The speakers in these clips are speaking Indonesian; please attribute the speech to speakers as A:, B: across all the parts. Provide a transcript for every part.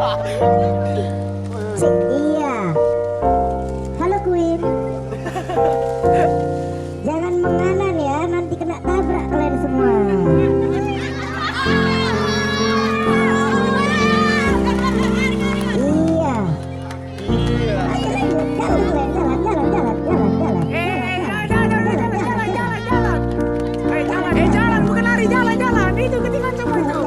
A: Iya. Halo Queen. Jangan menganan ya, nanti kena tabrak kalian semua. Iya.
B: Jalan bukan lari, jalan. Itu ketinggalan coba itu.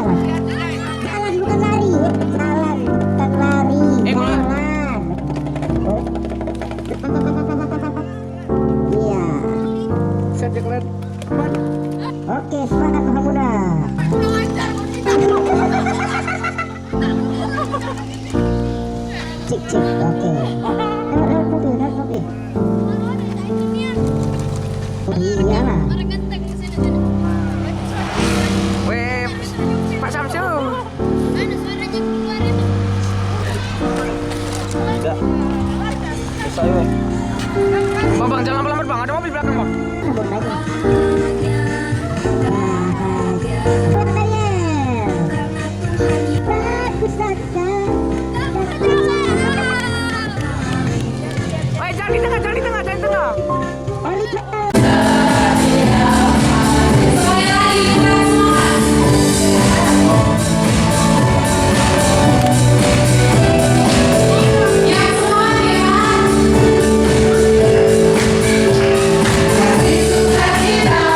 A: Jalan bukan lari, jalan bukan lari, jalan. Iya.
B: Set ya kalian.
A: Oke, semangat Hamuna. Cik, oke. Lewat mobil. Oh iyalah.
B: Weh, Pak Samsul.
C: Enggak. Bisa yuk.
B: Bang, jangan lambat bang. Ada mobil belakang bang.
A: Kabur lagi. Selamat Daniel. Bagus saja.
B: Weh, jangan di tengah.
A: Oliver.
D: Kasih sukacita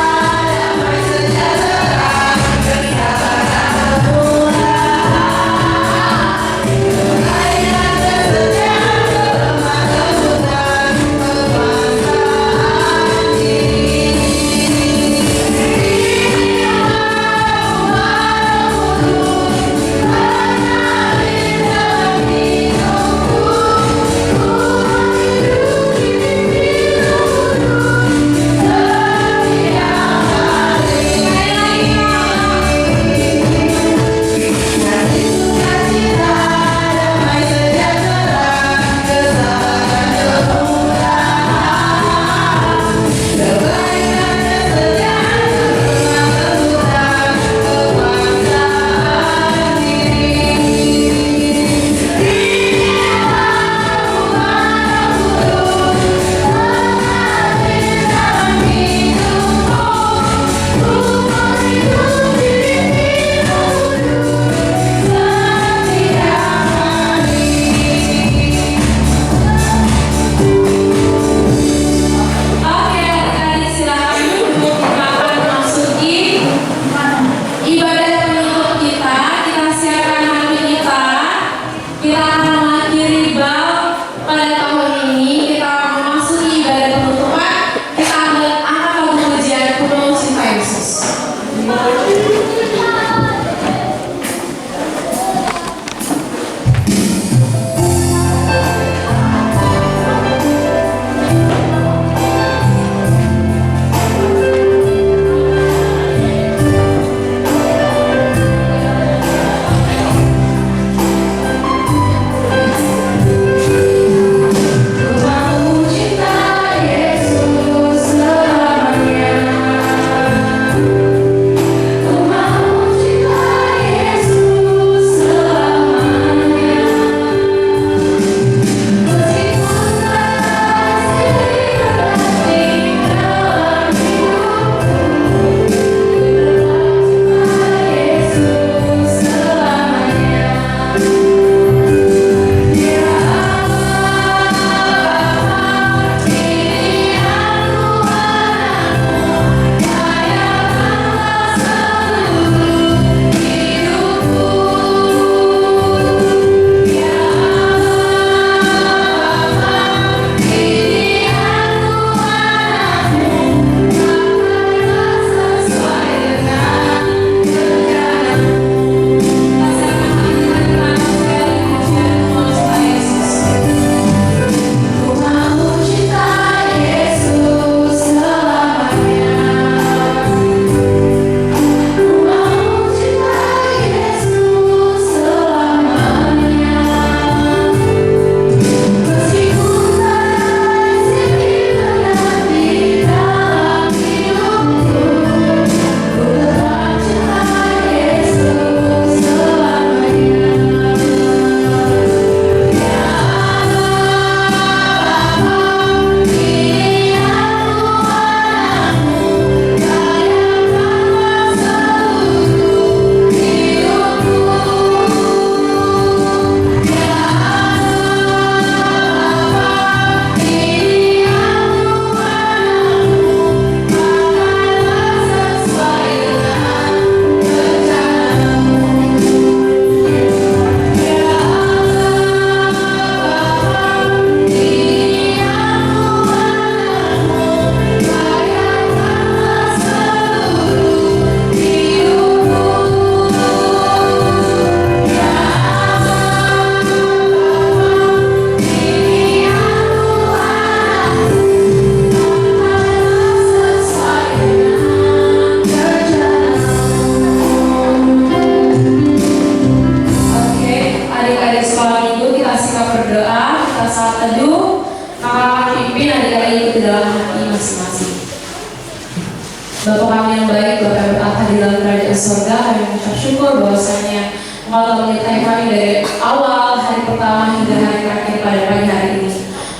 D: mengucap syukur bahwasanya Engkau telah menyertai kami dari awal hari pertama hingga hari terakhir pada pagi hari ini.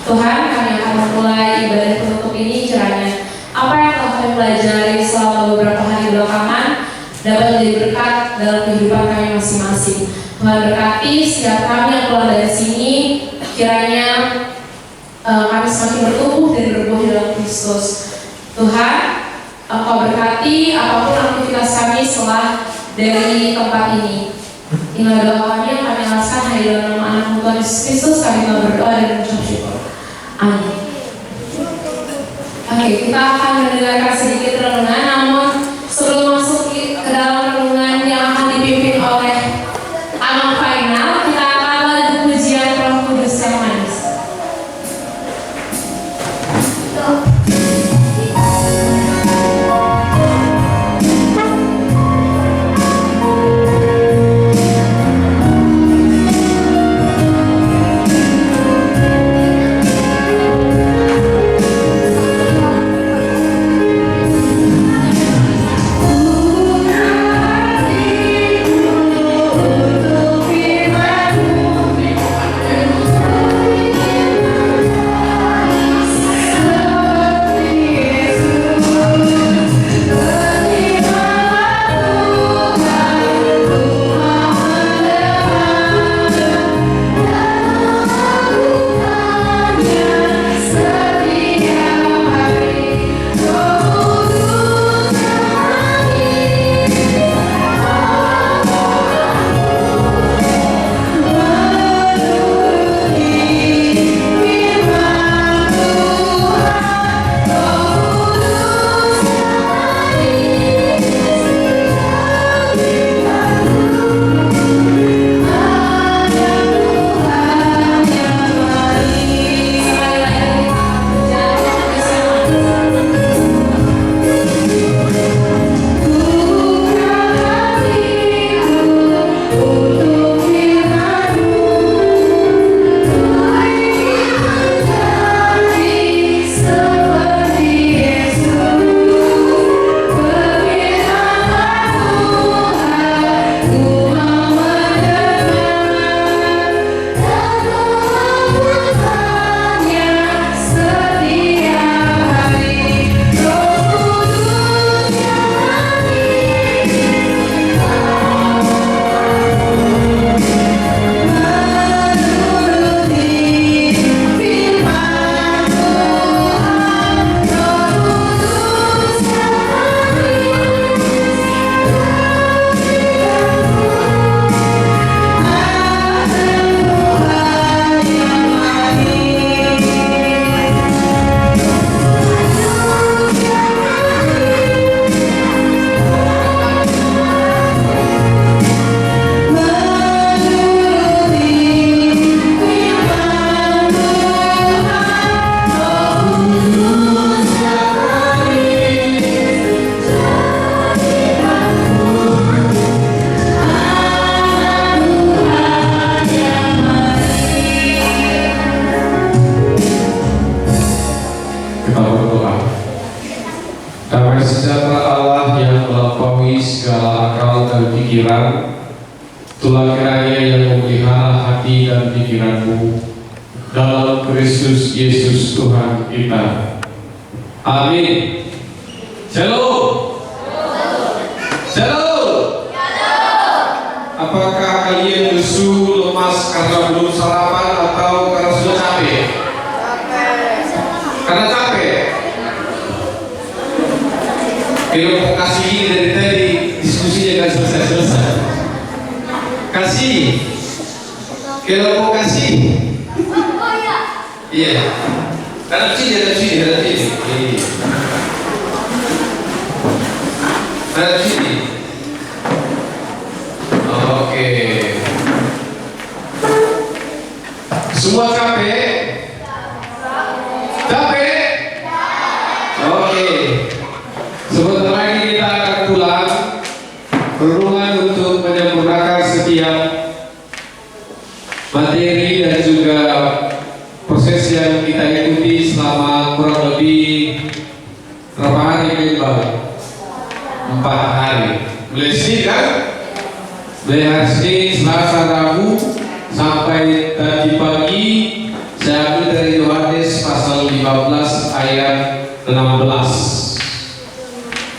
D: Tuhan, kami akan memulai ibadah penutup ini kiranya apa yang telah kami pelajari selama beberapa hari belakangan dapat menjadi berkat dalam kehidupan kami masing-masing. Tuhan berkati setiap kami yang keluar dari sini, kiranya kami semakin bertumbuh dan berbuah dalam Kristus. Tuhan, Engkau berkati apapun aktivitas kami setelah dari tempat ini. Inilah doa kami yang kami alaskan hanya dalam nama anak Tuhan Yesus Kristus kami telah berdoa dan mengucap syukur. Amin. Oke, kita akan mendengarkan sedikit renungan, namun sebelum masuk ke dalam renungan yang akan dipimpin oleh anak final, kita akan lanjut pujian Roh Kudus yang manis.
E: Itulah kiranya yang memelihara hati dan pikiranmu dalam Kristus Yesus Tuhan kita. Amin. Shalom. Shalom. Apakah kalian lesu, lemas karena belum sarapan atau karena sudah capek? Karena capek. Kalau mau kasih ini dari tadi diskusinya kan selesai. Kasih. Kalau mau kasih. Iya. Ada sini. Ada sini. Oke. Semua capek? Capek? Oke. Sebentar lagi kita akan pulang. Renungan untuk menyempurnakan setiap materi dan juga proses yang kita ikuti selama kurang lebih berapa hari, Pak? 4 hari. Mulai sini kan? BHSG Selasa Rabu sampai tadi pagi saya ambil dari Yohanes pasal 15 ayat 16.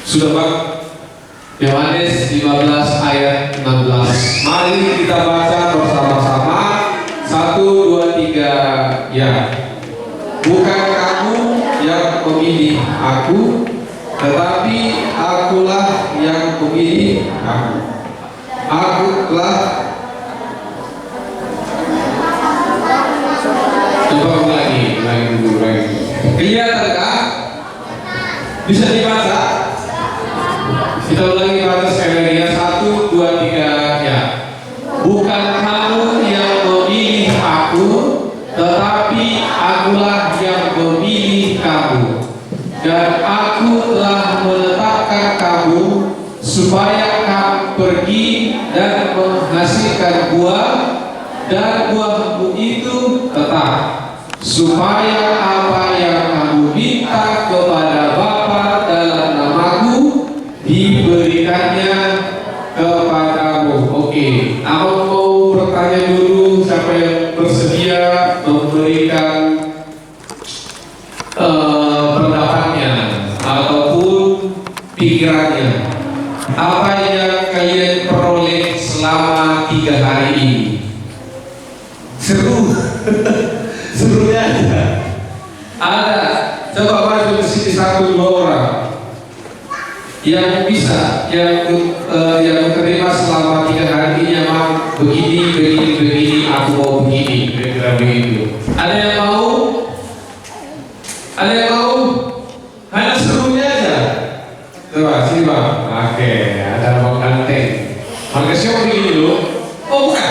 E: Sudah Pak? Yohanes 15 ayat 16. Mari kita baca bersama-sama. 1, 2, 3 ya. Bukan kamu yang memilih aku, tetapi akulah yang memilih kamu. Akulah. Coba lagi dulu lagi. Kelihatanlah? Bisa dibaca? Kita ulangi baca sekali lagi ya. 1, 2, 3 ya. Bukan kamu yang memilih aku, tetapi akulah yang memilih kamu. Dan aku telah menetapkan kamu supaya kamu pergi dan menghasilkan buah, dan buahmu itu tetap, supaya apa yang kamu minta kepada Bapa dalam namaku diberikannya kepadamu. Oke, aku mau bertanya dulu siapa yang bersedia memberikan pendapatnya ataupun pikirannya. Apa yang kalian peroleh selama 3 hari ini? Seru, serunya ada. Ada. Coba maju ke sini 1-2 orang yang bisa, yang menerima selama 3 hari ini. Memang begini, aku mau begini, kira-kira begitu. Ada yang mau? Ada yang mau? Hanya serunya aja. Coba sini Bang. Oke, ada Bang Ganteng. Harga siapa begini dulu? Oh bukan.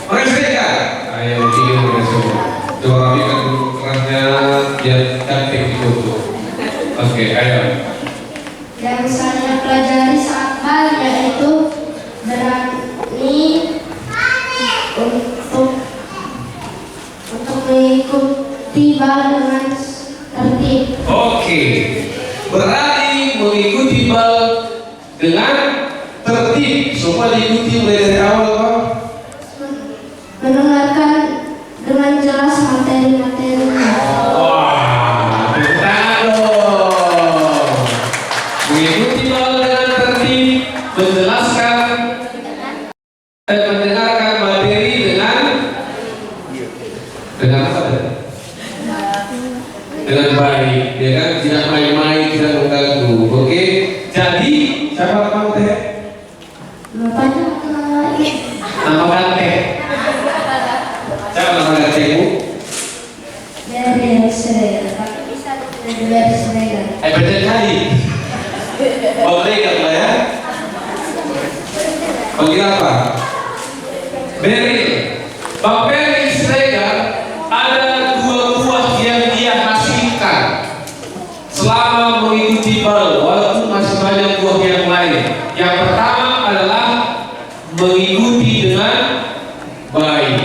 E: Oke mereka. Ayo begini mereka semua. Coba rapikan dulu kerasnya biar cantik di foto. Oke, ayo.
A: Yang saya pelajari saat hal yaitu berani untuk mengikuti bal dengan tertib.
E: Oke, berani mengikuti bal dengan tertib. Semua diikuti mulai dari awal Pak.
A: Mendengarkan dengan jelas materi-materinya.
E: Wah, benar dong. Mengikuti bal dengan tertib, menjelaskan dan mendengarkan materi dengan apa? Dengan baik, ya kan? Tidak main-main, tidak mengganggu. Oke, jadi siapa nama teh? Nama Ganteng. Siapa nama Gantengmu?
A: Dari Srega.
E: Betul kali. Boleh nggak lah ya? Panggil apa? Beril. Bang Beril Srega ada 2 buah yang dia hasilkan selama mengikuti bal, walaupun masih banyak buah yang lain. Yang pertama adalah mengikuti dengan baik.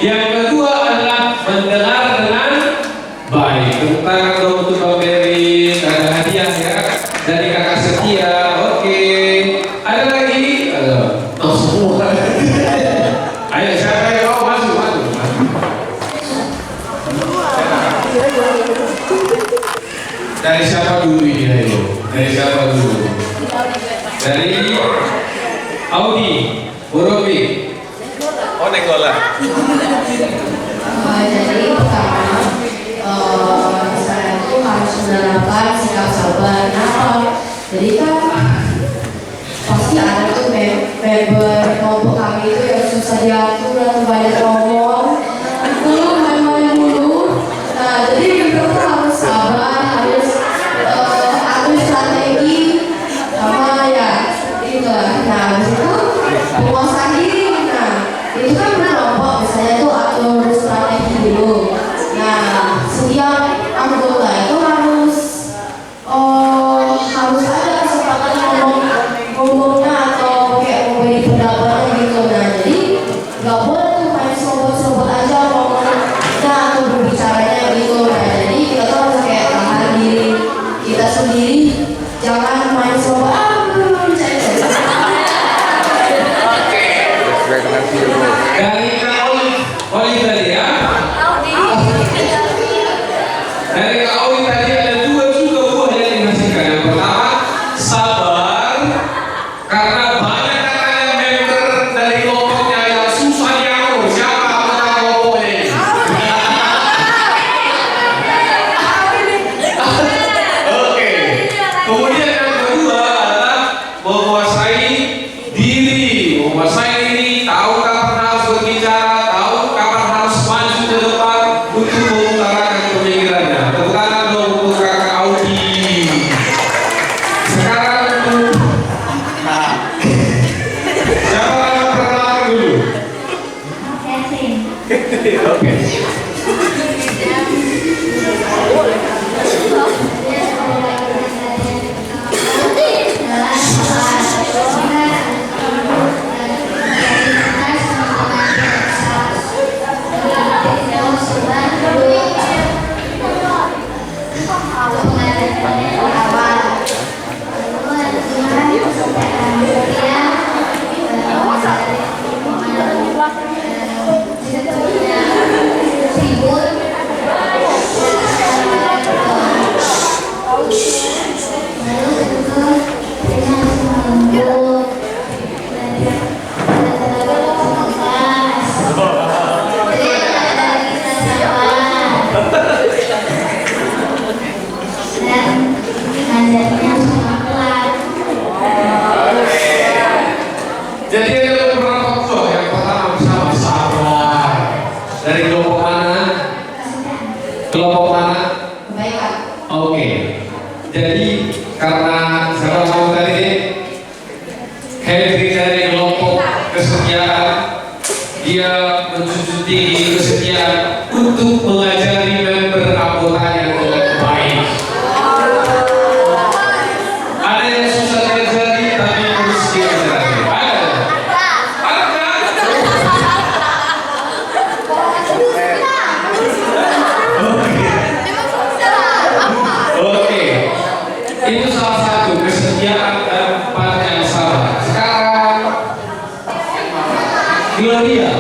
E: Yang kedua adalah mendengar dengan baik. Tepuk tangan dong untuk Bang Beril. Ada hadiah ya dari kakak setia. Oke. Ada lagi? Oh semua. Ayo siapa yang mau masuk? Dari siapa dulu ini? Ayo. Dari siapa dulu? Dari Audi, Borobi. Oh Negola.
D: Jadi pertama, saya itu harus menerapkan sikap sabar. Kenapa? Jadi kan pasti ada tuh member kelompok kami itu yang susah diatur dan banyak ngomong. Itu main-main dulu. Nah, jadi member itu harus sabar, harus atur strategi, sama ya itu. Nah, habis itu penguasaan diri. Nah, itu kan berkelompok, misalnya tuh atur strategi dulu. Nah, setiap anggota itu harus ada kesempatan ngomongnya atau kayak memberi pendapat
E: Dari Kak Oli tadi ya. Dari Kak Oli tadi ada dua juga buah yang dihasilkan. Yang pertama, sabar, karena banyak katanya member dari kelompoknya yang susah diatur. Siapa anggota kelompoknya ini? Oke. Kemudian yang kedua adalah menguasai diri, tahu kapan harus berbicara, tahu kapan harus maju ke depan untuk mengutarakan pemikirannya. Tepuk tangan dong untuk Kakak Audi. Sekarang untuk siapa yang perkenalan dulu? Oke. Jadi ada beberapa buah. Yang pertama bersama sabar. Dari kelompok mana? Kelompok mana? Oke. Jadi karena saya tahu tadi Henry dari kelompok kesetiaan, dia menjunjung tinggi kesetiaan untuk mengajari member anggotanya dengan baik. Ada yang susah diajari tapi harus diajari. Itu salah satu kesetiaan dan pandang sabar. Sekarang Gloria.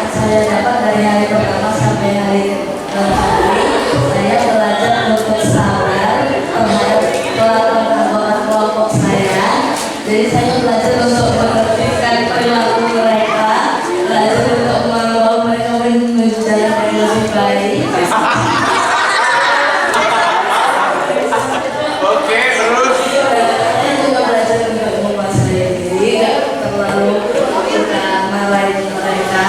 F: Saya dapat dari hari pertama sampai hari terakhir, saya belajar untuk sabar terhadap kelompok kelompok saya. Jadi saya belajar untuk menertibkan perilaku mereka, belajar untuk membawa mereka menuju jalan yang lebih baik.
E: Oke, terus.
F: Saya juga belajar untuk menguasai diri, tidak terlalu suka marahin mereka.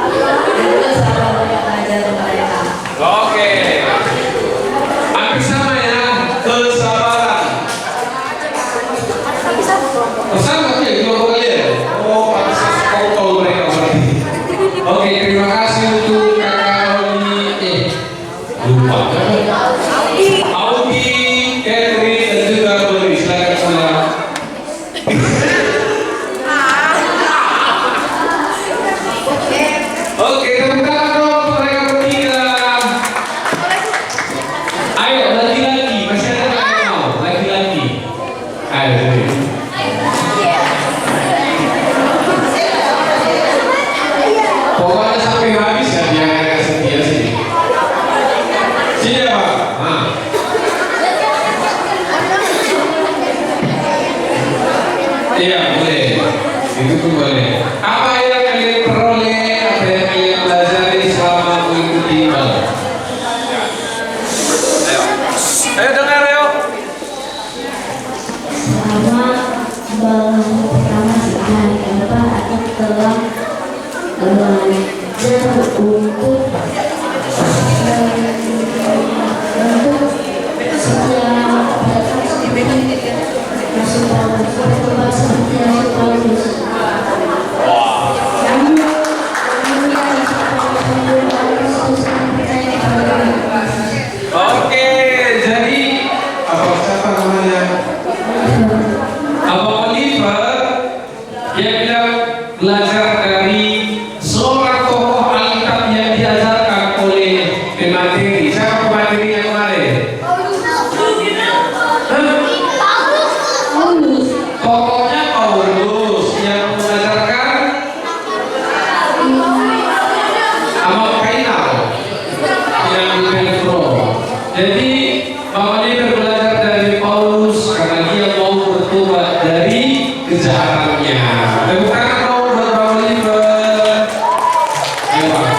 F: Dan juga sabar mengajar mereka.
E: Oke. Hampir sama ya, kesabaran. Bersama ya, kelompok kalian. Oh, pantas kau mereka berarti. Oke, terima kasih untuk Kakak Oli. Lupa. Audi, Henry, dan juga Glory. Silakan semua. Oke, tepuk tangan dong untuk mereka bertiga. Ayo, lagi-lagi. Masih ada yang mau? Lagi-lagi. Ayo, sini. Pokoknya sampai habis ya, dia akan setia sini. Sini ya, Pak. Nah. Iya, boleh. Itu pun boleh. Apa yang kalian peroleh, apa yang kalian pelajari selama mengikuti balap? Ayo dengar yuk.
A: Selama balon pertama hari keempat aku telah belajar untuk
E: Oke, jadi apa siapa namanya? Abang Oliver, dia bilang belajar dari seorang tokoh Alkitab yang diajarkan oleh pemateri. Siapa pemateri yang kemarin? Tokohnya Paulus yang mengajarkan semuanya. Tepuk tangan dong buat Bang Oliver. Ayo Bang.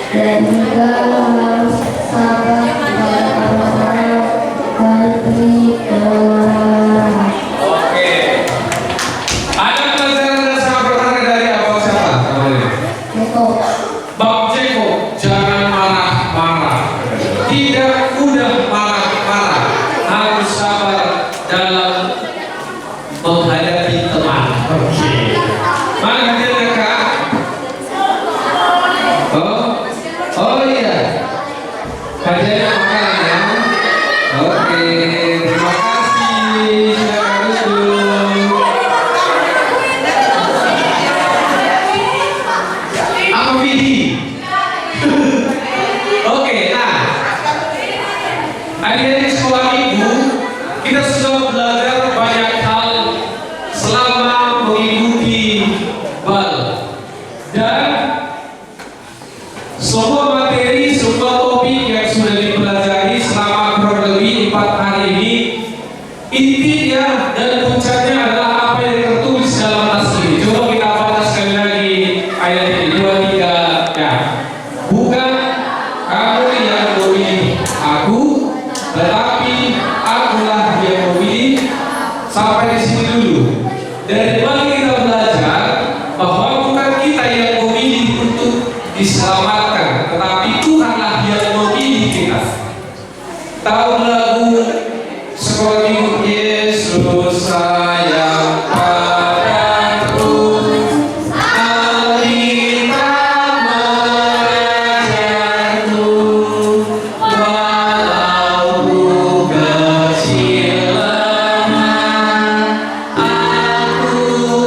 F: Dan juga harus sabar kepada orang-orang beriman.
E: Oke. Ada pelajaran yang sangat berharga dari abang siapa?
F: Itu
E: Bang Ceko, jangan marah-marah. Tidak mudah marah-marah. Harus sabar dalam menghadapi teman. Oke. Mana hadirnya Kak? Oh iya. Hadiahnya makanan ya. Oke, terima kasih. Silakan duduk. Apa Vidi? Oke, nah. Adik-adik sekolah minggu, kita sudah belajar banyak hal selama mengikuti BAL. Dan semua materi, semua topik yang sudah dipelajari selama kurang lebih 4 hari ini, intinya dan puncaknya adalah apa yang tertulis dalam tas ini. Coba kita baca sekali lagi ayat ini 2, 3 ya. Bukan kamu yang memilih aku, tetapi akulah yang memilih. Sampai di sini dulu. Dari mana kita belajar bahwa bukan kita yang memilih untuk diselamatkan, tetapi Tuhanlah yang memilih kita. Tahu lagu sekolah minggu, Yesus sayang padaku, alita mengajarku, walau ku kecil lemah, aku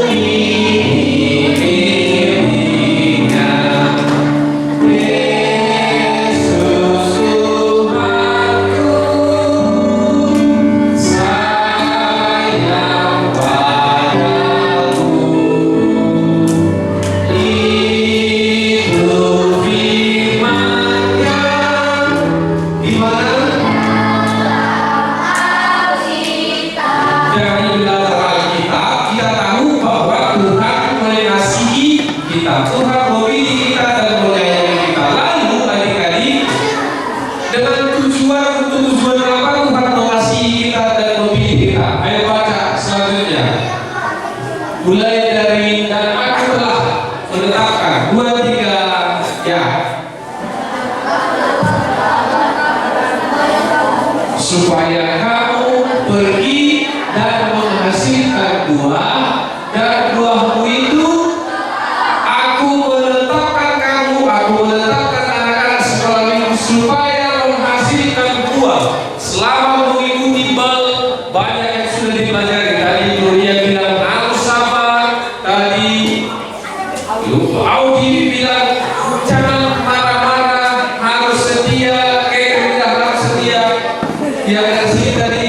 E: ingin miliknya. Yesus Tuhanku, sayang padaku, itu firman-Nya. Di mana? Dari belajar Alkitab kita tahu bahwa Tuhan mengasihi kita, Tuhan memilih kita dan menyayangi kita. Lalu adik-adik, dengan tujuan apa Tuhan mengasihi kita dan memilih kita? Ayo baca selanjutnya. Mulai dari dan aku telah menetapkan 2, 3 ya. Supaya kamu pergi dan menghasilkan buah, dan buahmu itu aku menetapkan kamu, aku menetapkan anak-anak sekolah minggu supaya menghasilkan buah. Selama mengikuti BAL, banyak yang sudah dipelajari. Tadi Gloria bilang harus sabar. Tadi Audi bilang jangan marah-marah, harus setia. Bilang harus setia. Yang dari sini tadi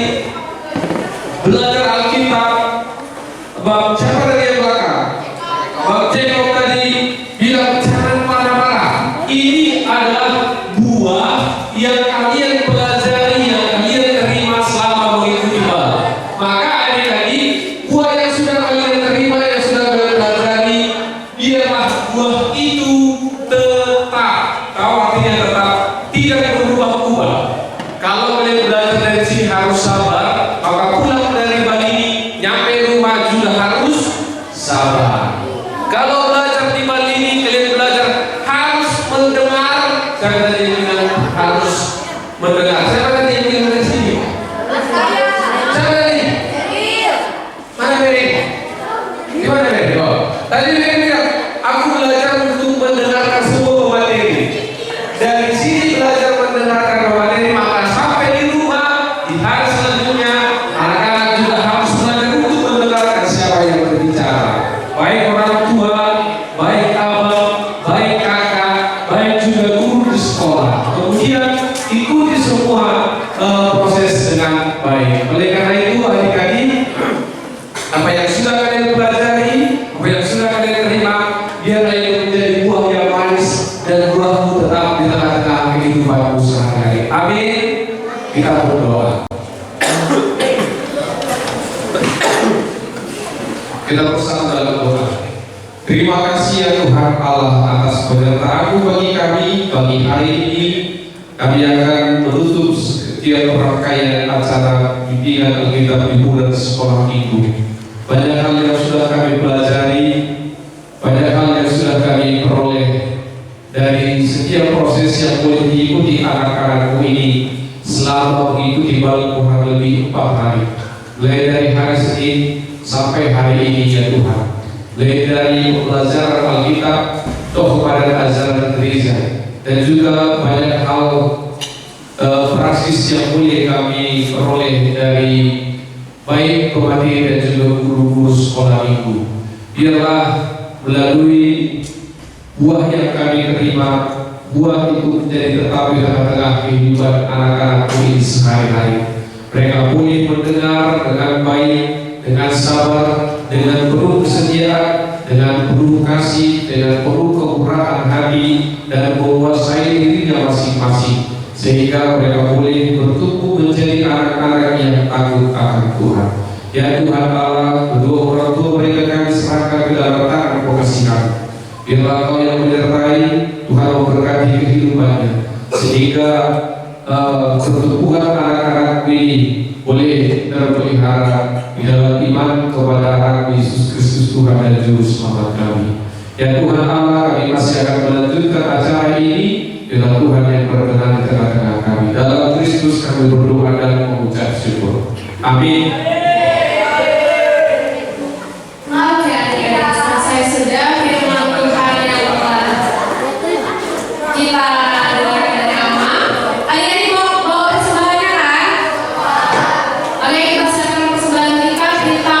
E: belajar Alkitab. Bang siapa tadi yang belakang? Bang Jacob tadi bilang jangan marah-marah. Ini adalah buah yang kalian pelajari, yang kalian terima selama mengikuti BAL. Maka adik-adik, buah yang sudah kalian terima, yang sudah kalian pelajari, biarlah buah itu tetap. Tahu artinya tetap, tidak berubah-ubah. Kalau kalian belajar dari sini harus sabar, maka pulang dari BAL ini nyampe rumah juga harus sabar. Kalau belajar di BAL ini kalian belajar harus mendengar. Saya tadi bilang harus mendengar. Siapa tadi yang bilang dari sini? Siapa tadi? Mana Mary? Gimana Mary? Oh. Tadi Mary bilang aku belajar untuk mendengarkan semua materi. Dari sini belajar mendengarkan materi, maka sampai di rumah di hari selanjutnya anak-anak juga harus belajar untuk mendengarkan siapa yang berbicara. Baik orang tua, baik abang, baik kakak, baik juga guru di sekolah. Kemudian ikuti semua Kita berdoa. Kita bersama dalam doa. Terima kasih ya Tuhan Allah atas penyertaan-Mu bagi kami bagi hari ini. Kami akan menutup setiap rangkaian acara bimbingan Alkitab di bulan sekolah minggu. Banyak hal yang sudah kami pelajari, banyak hal yang sudah kami peroleh dari setiap proses yang boleh diikuti anak-anakku ini selama mengikuti balik kurang lebih 4 hari. Mulai dari hari Senin sampai hari ini ya Tuhan. Mulai dari pembelajaran Alkitab, toh kepada ajaran gereja, dan juga banyak hal praksis yang boleh kami peroleh dari baik pemateri dan juga guru-guru sekolah minggu. Biarlah melalui buah yang kami terima, buah itu menjadi tetap di tengah-tengah kehidupan anak-anak ini sehari-hari. Mereka boleh mendengar dengan baik, dengan sabar, dengan penuh kesetiaan, dengan penuh kasih, dengan penuh kemurahan hati, dan menguasai dirinya masing-masing, sehingga mereka boleh bertumbuh menjadi anak-anak yang takut akan Tuhan. Ya Tuhan Allah, kedua orang tua mereka kami serahkan ke dalam tangan pengasihan. Biarlah Kau yang menyertai, Tuhan memberkati kehidupannya, sehingga pertumbuhan anak-anak ini boleh terpelihara di dalam iman kepada anak Yesus Kristus Tuhan dan Juru Selamat kami. Ya Tuhan Allah, kami masih akan melanjutkan acara ini dengan Tuhan yang berkenan di tengah-tengah kami. Dalam Kristus kami berdoa dan mengucap syukur. Amin.
D: Oke, adik-adik, selesai sudah firman Tuhan yang telah kita dengarkan dari Ama. Adik-adik bawa persembahannya kan? Oke, kita siapkan persembahan kita. Kita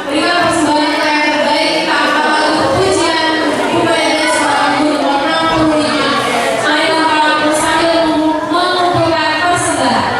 D: berikan persembahan kita yang terbaik. Kita akan lakukan pujian ibadah selama 265. Mari kita lakukan sambil mengumpulkan persembahan.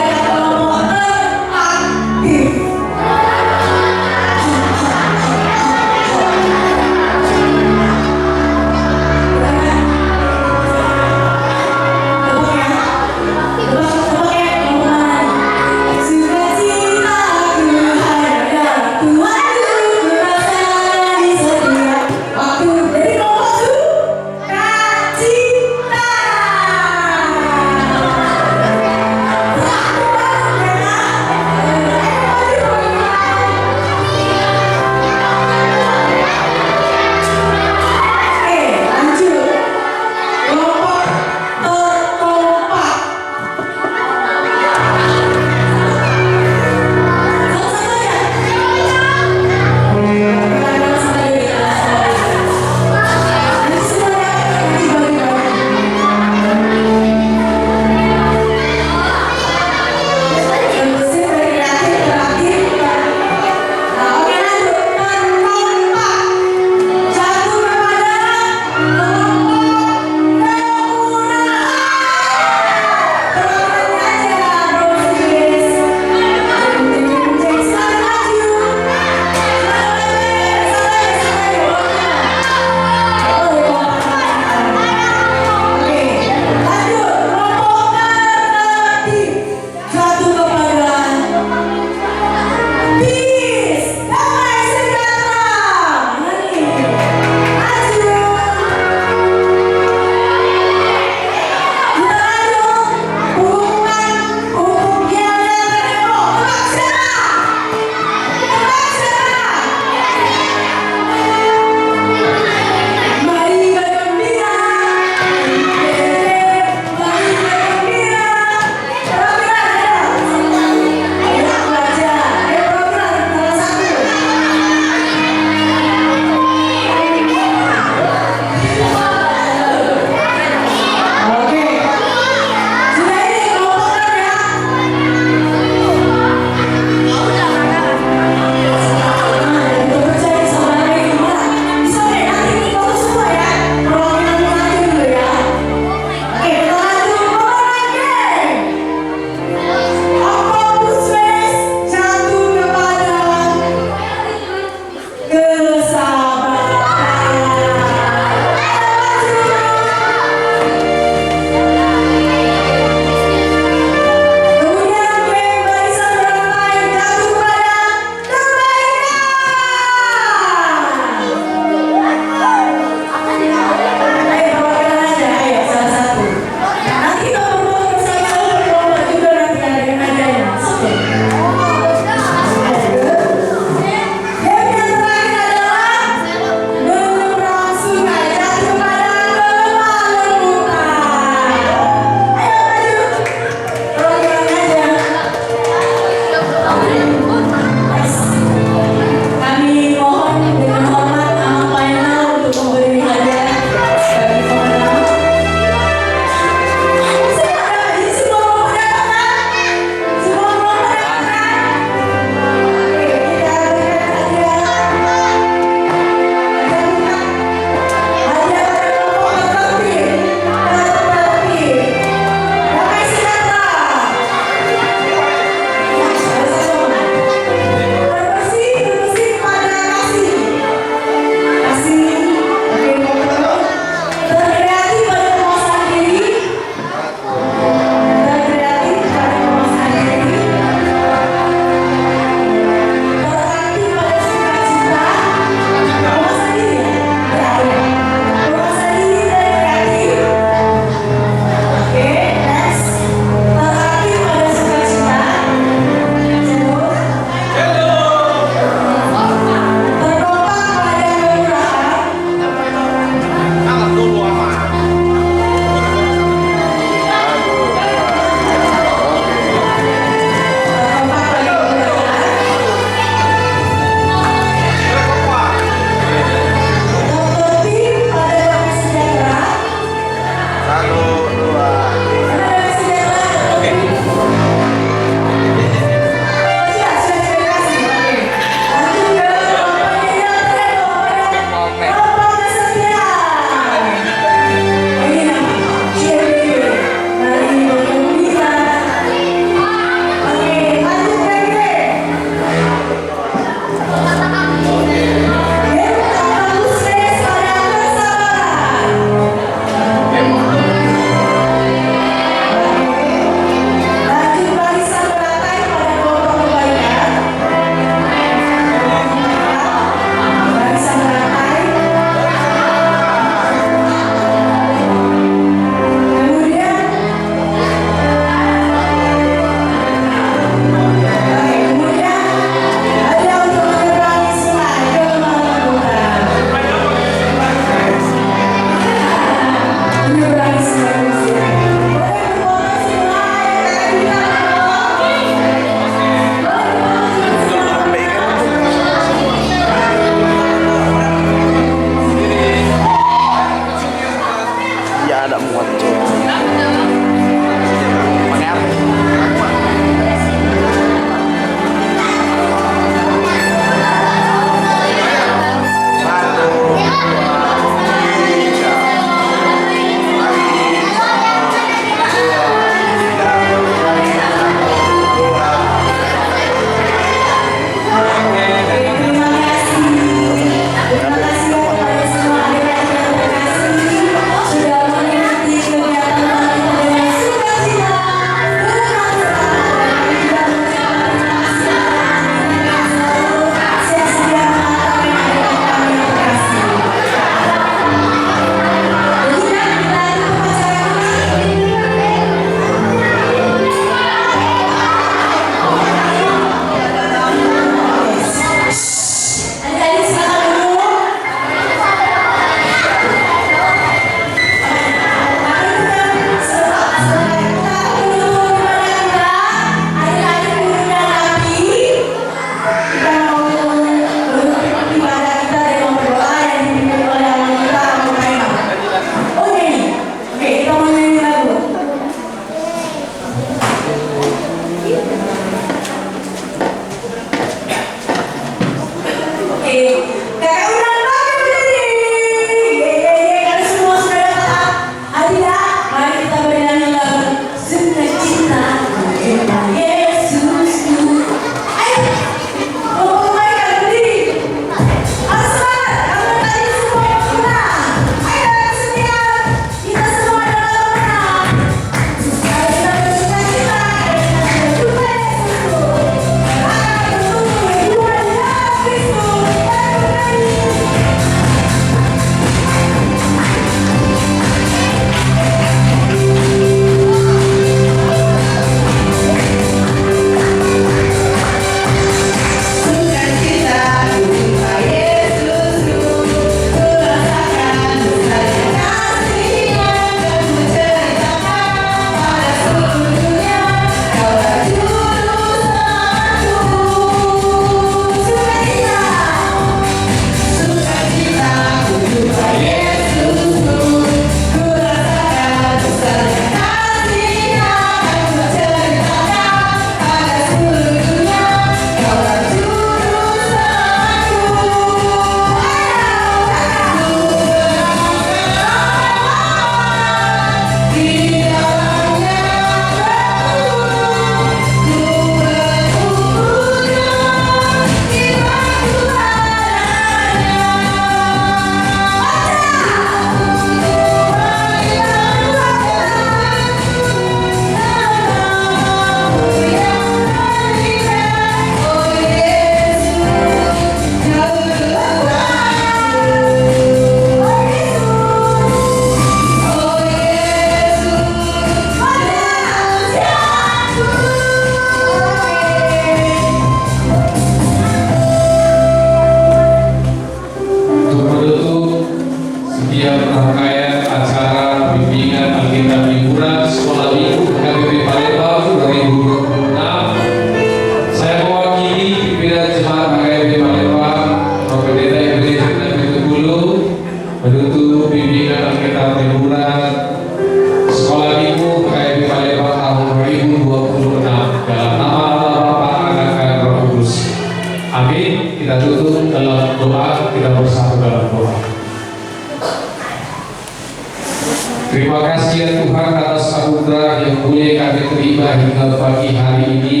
E: Terima kasih ya Tuhan atas anugerah yang boleh kami terima hingga pagi hari ini.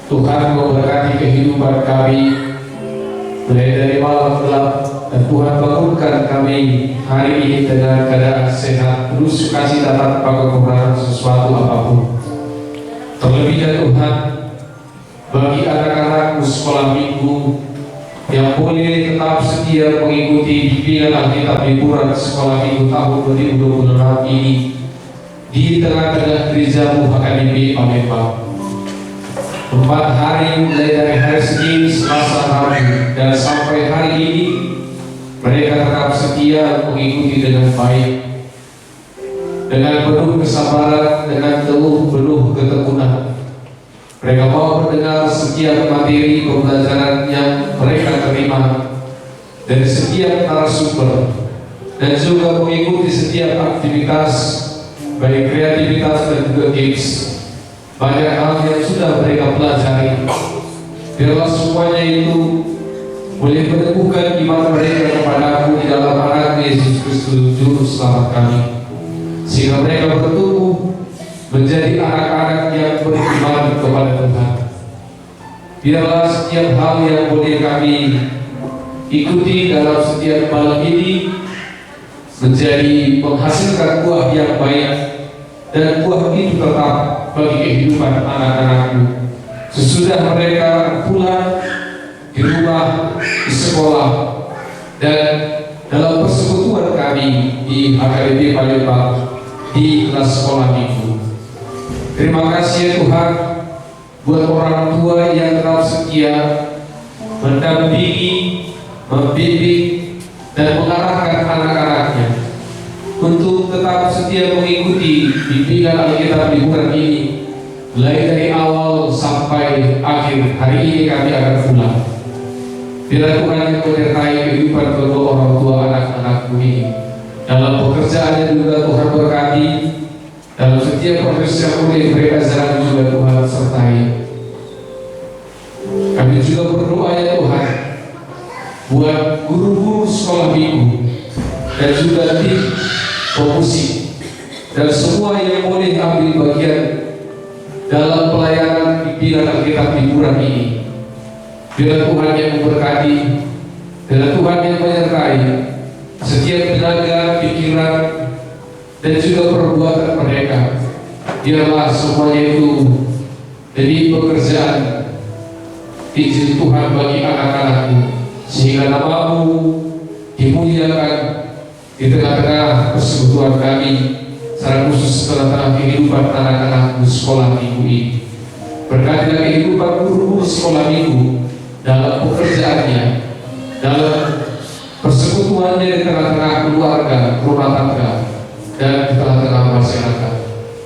E: Tuhan memberkati kehidupan kami mulai dari malam gelap, dan Tuhan bangunkan kami hari ini dengan keadaan sehat, terus kasih tanpa kekurangan sesuatu apapun. Terlebih ya Tuhan, bagi anak-anakmu sekolah minggu yang boleh tetap setia mengikuti bimbingan Alkitab liburan sekolah minggu tahun 2026 ini di tengah-tengah gerejamu HKBP Palembang. 4 hari mulai dari hari Senin, Selasa, Rabu dan sampai hari ini mereka tetap setia mengikuti dengan baik, dengan penuh kesabaran, dengan penuh ketekunan. Mereka mau mendengar setiap materi pembelajaran yang mereka terima dari setiap narasumber, dan juga mengikuti setiap aktivitas baik kreativitas dan juga games. Banyak hal yang sudah mereka pelajari. Biarlah semuanya itu boleh meneguhkan iman mereka kepadamu di dalam anak Yesus Kristus Juru Selamat kami, sehingga mereka bertumbuh menjadi anak-anak yang beriman kepada Tuhan. Biarlah setiap hal yang boleh kami ikuti dalam setiap malam ini menjadi menghasilkan buah yang baik, dan buah itu tetap bagi kehidupan anak-anakmu sesudah mereka pulang di rumah, di sekolah, dan dalam persekutuan kami di HKBP Palembang di kelas sekolah minggu. Terima kasih ya Tuhan buat orang tua yang tetap setia mendampingi, membimbing, dan mengarahkan anak-anaknya untuk tetap setia mengikuti bimbingan Alkitab liburan ini mulai dari awal sampai akhir. Hari ini kami akan pulang. Biarlah Tuhan yang menyertai kehidupan kedua orang tua anak-anakku ini. Dalam pekerjaannya juga Tuhan berkati. Dalam setiap proses yang boleh mereka jalan juga Tuhan sertai. Kami juga berdoa ya Tuhan, buat guru-guru sekolah minggu dan juga tim pemusik dan semua yang boleh ambil bagian dalam pelayanan pimpinan Alkitab Liburan ini. Biar Tuhan yang memberkati, biar Tuhan yang menyertai setiap tenaga, pikiran, dan juga perbuatan mereka. Biarlah semuanya itu jadi pekerjaan izin Tuhan bagi anak-anakmu, sehingga namamu dimuliakan di tengah-tengah persekutuan kami, secara khusus tengah-tengah kehidupan anak-anakmu sekolah minggu ini. Berkatilah kehidupan guru-guru sekolah minggu dalam pekerjaannya, dalam persekutuannya di tengah-tengah keluarga, rumah tangga, dan di tengah-tengah masyarakat.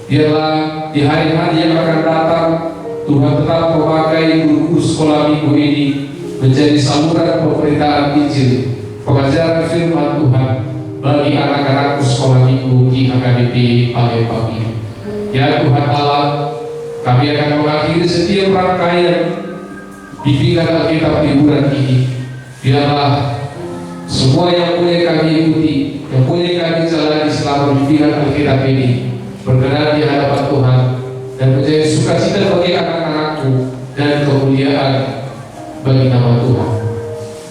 E: Biarlah di hari-hari yang akan datang Tuhan tetap memakai guru-guru sekolah minggu ini menjadi saluran pemberitaan Injil, pengajaran firman Tuhan bagi anak-anak sekolah minggu di HKBP Palembang ini. Ya Tuhan Allah, kami akan mengakhiri setiap rangkaian bimbingan Alkitab Liburan ini. Biarlah semua yang boleh kami ikuti, yang boleh kami jalani selama bimbingan Alkitab ini berkenan di hadapan Tuhan dan menjadi sukacita bagi anak-anakku dan kemuliaan bagi nama Tuhan.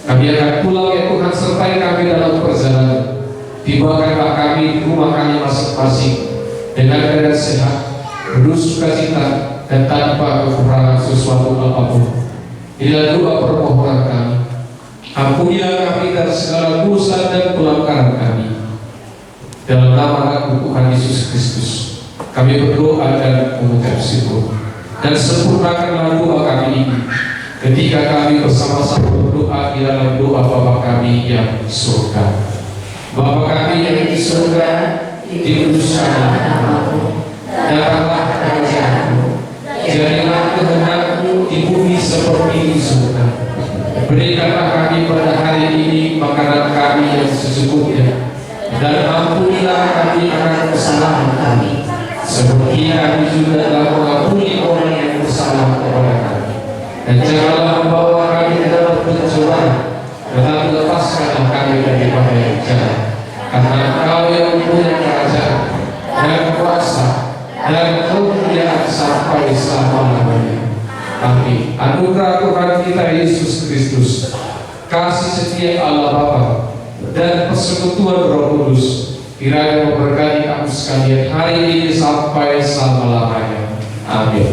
E: Kami akan pulang ya Tuhan, sertai kami dalam perjalanan. Tibakanlah kami di rumah kami masing-masing dengan keadaan sehat, penuh sukacita dan tanpa kekurangan sesuatu apapun. Inilah doa permohonan kami. Ampunilah kami dari segala dosa dan pelanggaran kami. Dalam nama Anak Tuhan Yesus Kristus, kami berdoa dan mengucap syukur. Dan sempurnakanlah doa kami ini ketika kami bersama-sama berdoa di dalam doa Bapa kami yang di surga. Bapa kami yang di surga, dikuduskanlah namamu, datanglah kerajaanmu, jadilah kehendakmu di bumi seperti di surga. Berikanlah kami pada hari ini makanan kami yang secukupnya, dan ampunilah kami akan kesalahan kami, seperti kami juga telah mengampuni orang yang bersalah kepada kami. Dan janganlah membawa kami ke dalam pencobaan, tetapi lepaskanlah kami daripada yang jahat. Karena Engkau yang mempunyai kerajaan dan kuasa dan kemuliaan sampai selama-lamanya. Amin. Anugerah Tuhan kita Yesus Kristus, kasih setia Allah Bapa, dan persekutuan Roh Kudus kiranya memberkati kamu sekalian hari ini sampai selama-lamanya. Amin.